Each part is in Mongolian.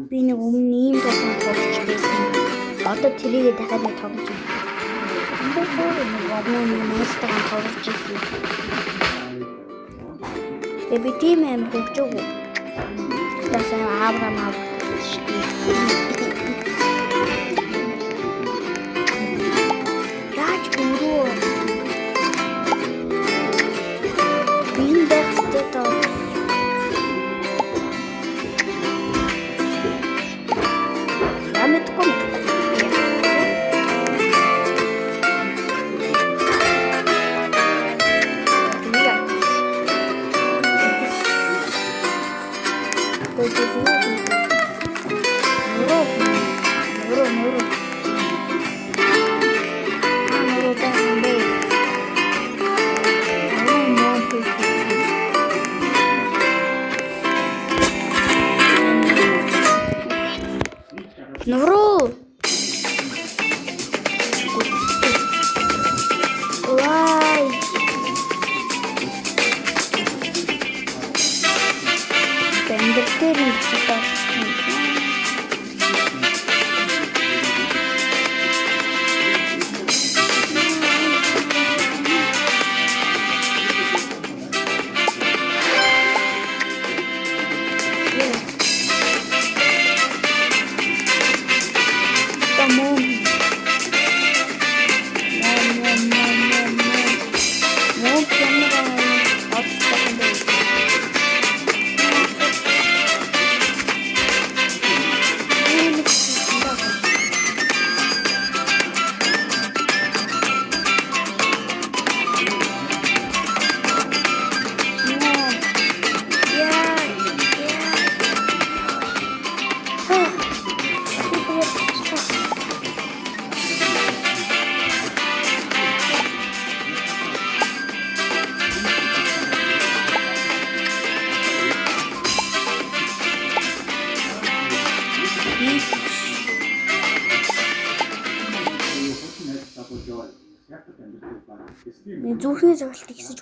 Би нэг өмнө ийм тоглоом тоглож байсан. Одоо тэрийгээ дахиад нэг тоглож байна. Нэг өмнө найзтайгаа тоглож байсан. Тэгээ би тийм амар хөгжөөгүй. Тэсээ ааврам шүү дээ. Яаж бүрөө биндэгтэй тоо Нуруу вай бендер нь читаа Зүрхний зовлтыг хийж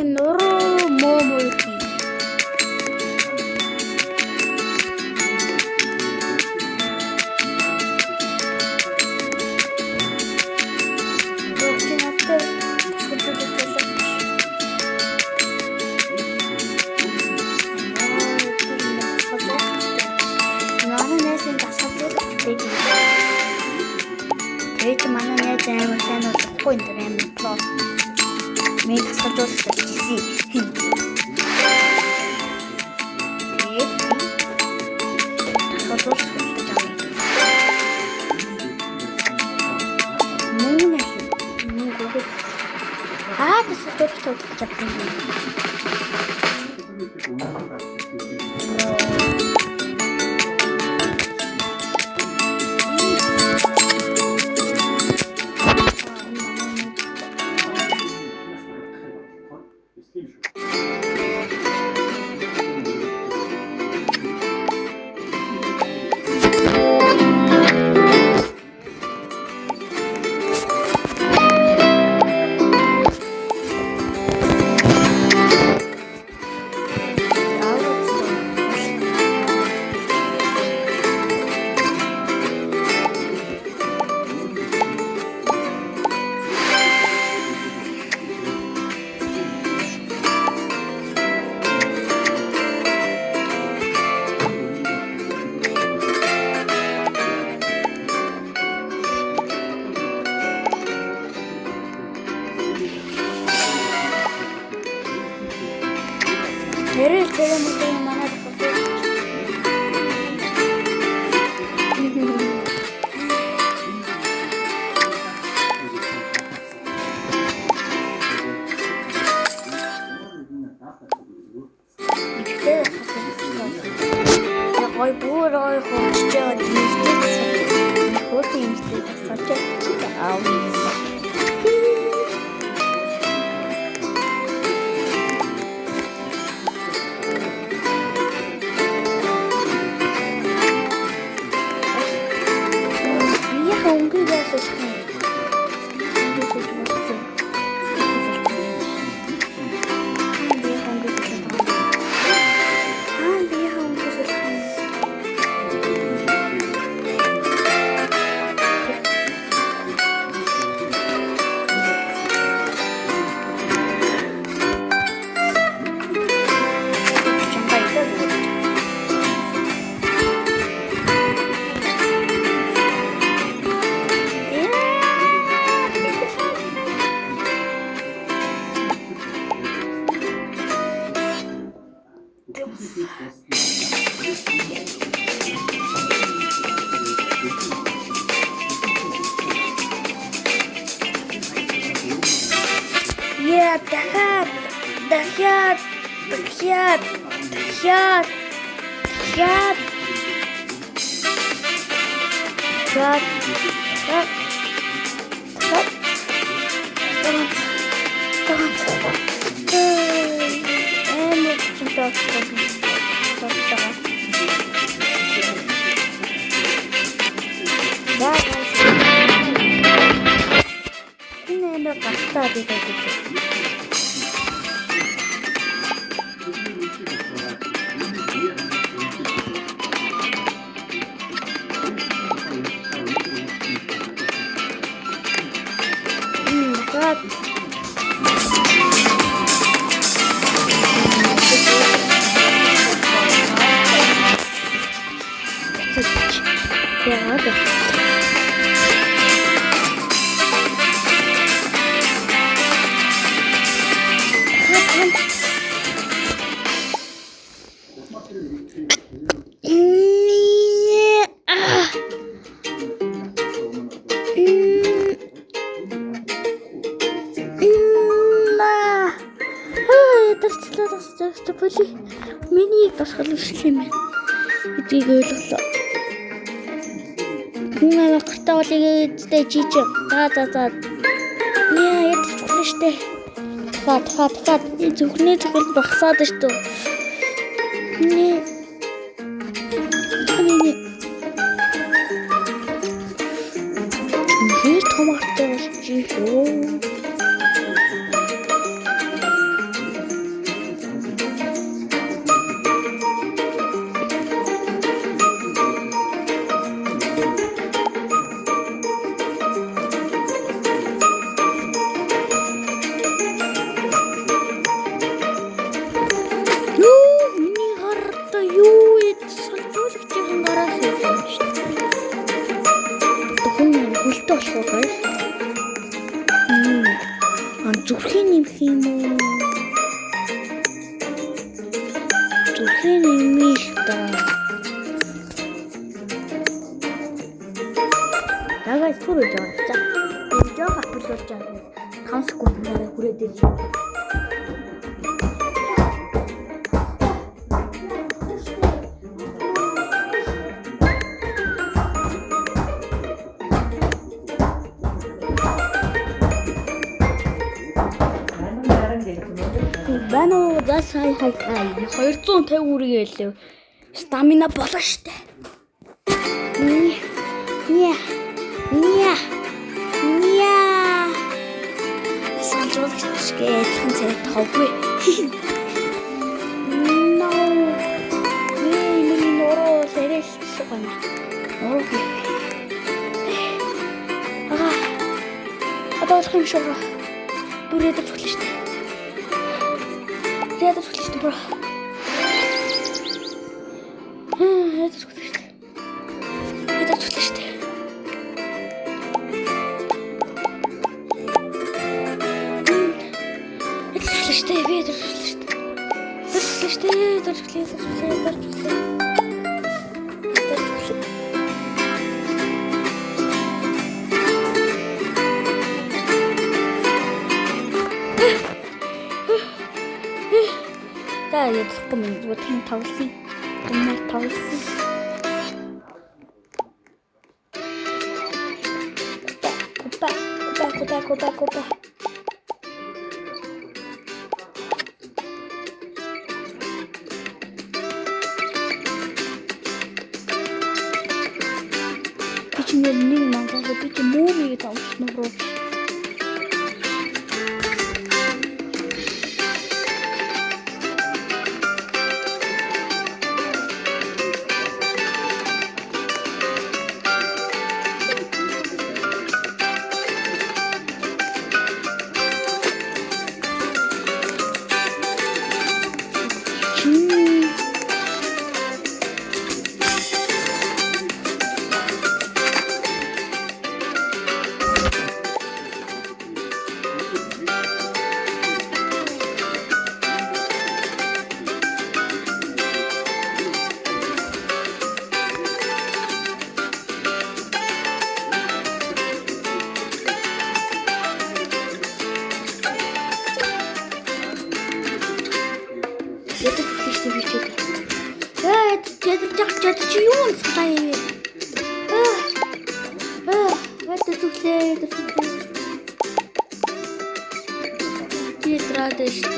нуруу муу хий. Тэгээд манай найз амар сайн болохгүй энэ амар плоо. Мен тасгалжуулах гэсэн. Тэгээд тасгалжуулах гэж байгаа юм. Мөнгө тасгалжуулах гэж чадсан юм. Нэрэл цэрэм манад Ой бүр ой хоччоо нэгтгэж хөөе нэгтгэж сочод аав. Миний босгол өссөн юм байна. Эдгийг ойлголоо. Хүн гартаа болыг эдтэй жиж. За. Яа, ядчихлаа штэ. Тухайд. Зүхний цогт багсаад штэ. Хэр томортой болж юу? солиулагдчихсан гараас юм шүү дээ. Хүн хөлтөө болох байх. Зүрхийн нэмэх юм уу? Зүрхийн нэмэх таа. Дагаж түрэж байгаа. За. Энэ жоо апплодж байгаа. 5 секунд дараа хүрээд ирж. Бано засай хайхай 250 үргээ хэлв. Стамина болно штэ. Ня. Санжуулагчгээ хэн цай тоогүй. No. Нороо сэрэс сухана. Нороо. Одоо юм шиг. Бүрээд төглөө штэ. Это слишком бро. Это слишком. Это слишком. Это слишком. Это слишком. Это слишком. Я вспомнил, вот он толси. Купа. Почему не надо забить мумию там на вроде? Это отлично выглядит. Это чего он стоит? Это суфле. Радость.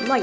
Vai.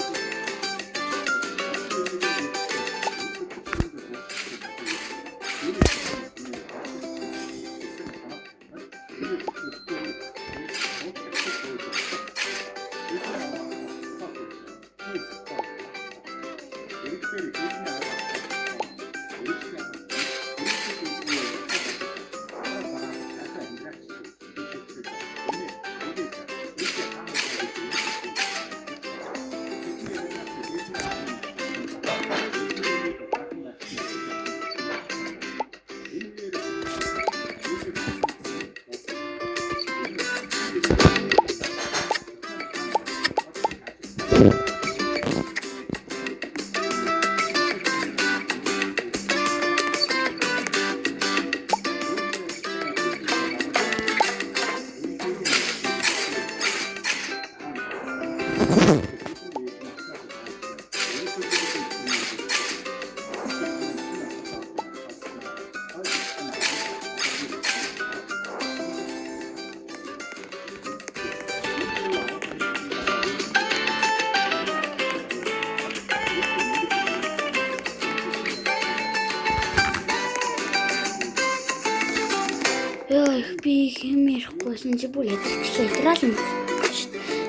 Яа би юм ярихгүйсэн чи бүр ядчихсан ядрал юм.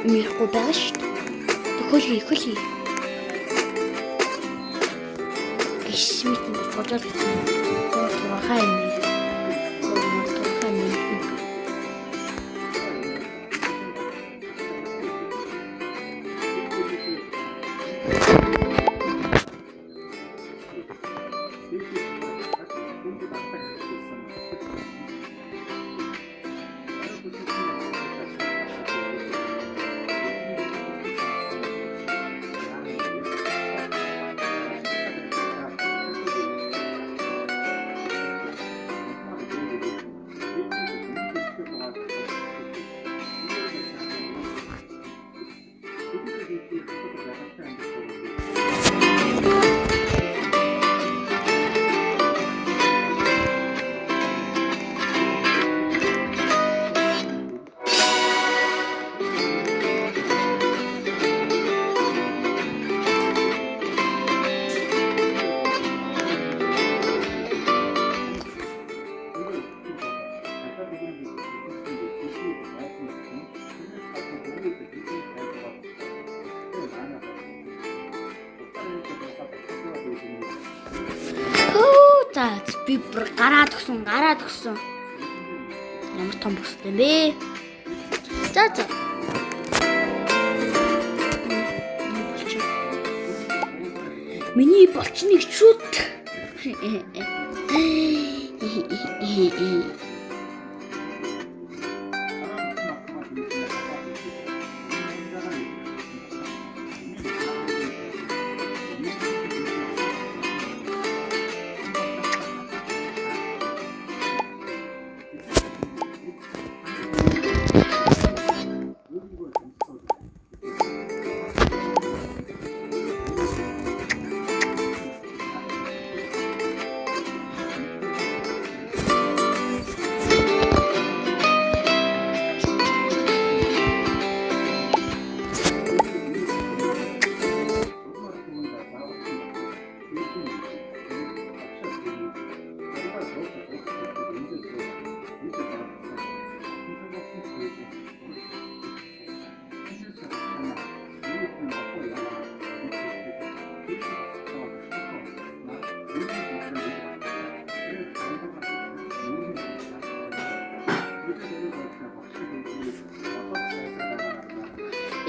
Юм ярихгүй байгаа шүү дээ. Хөлий. Гисмит нь фотод хай юм. Би бүр гараад өгсөн. Ямар том бостой бэ? За. Миний болчныг шүт.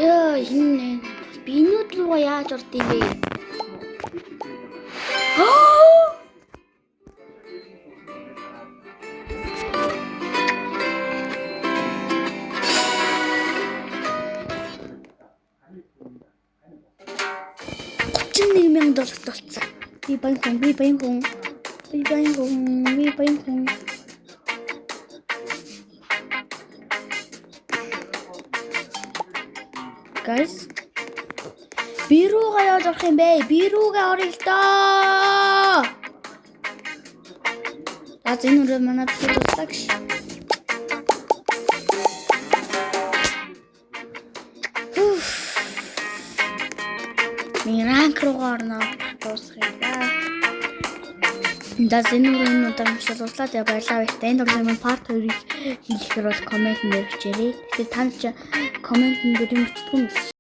Яа, энэ бинүүд руу яаж орд юм бэ? $31,000 болсон. Би баян хүн. Guys, бируугаа яаж орох юм бэ? Бируугаа орё л доо. Энэ үрээ манай туслаа гэж. Ранк руугаа орно. Дуусгая. Энэ үрээ удаан дуслаа. Тэгээ баярлалаа. Энэ үрээ part 2-ыг хийхээр бол комент нэр бичээрэй. Тэгээ та нар комент дээр бичдэг юм биш.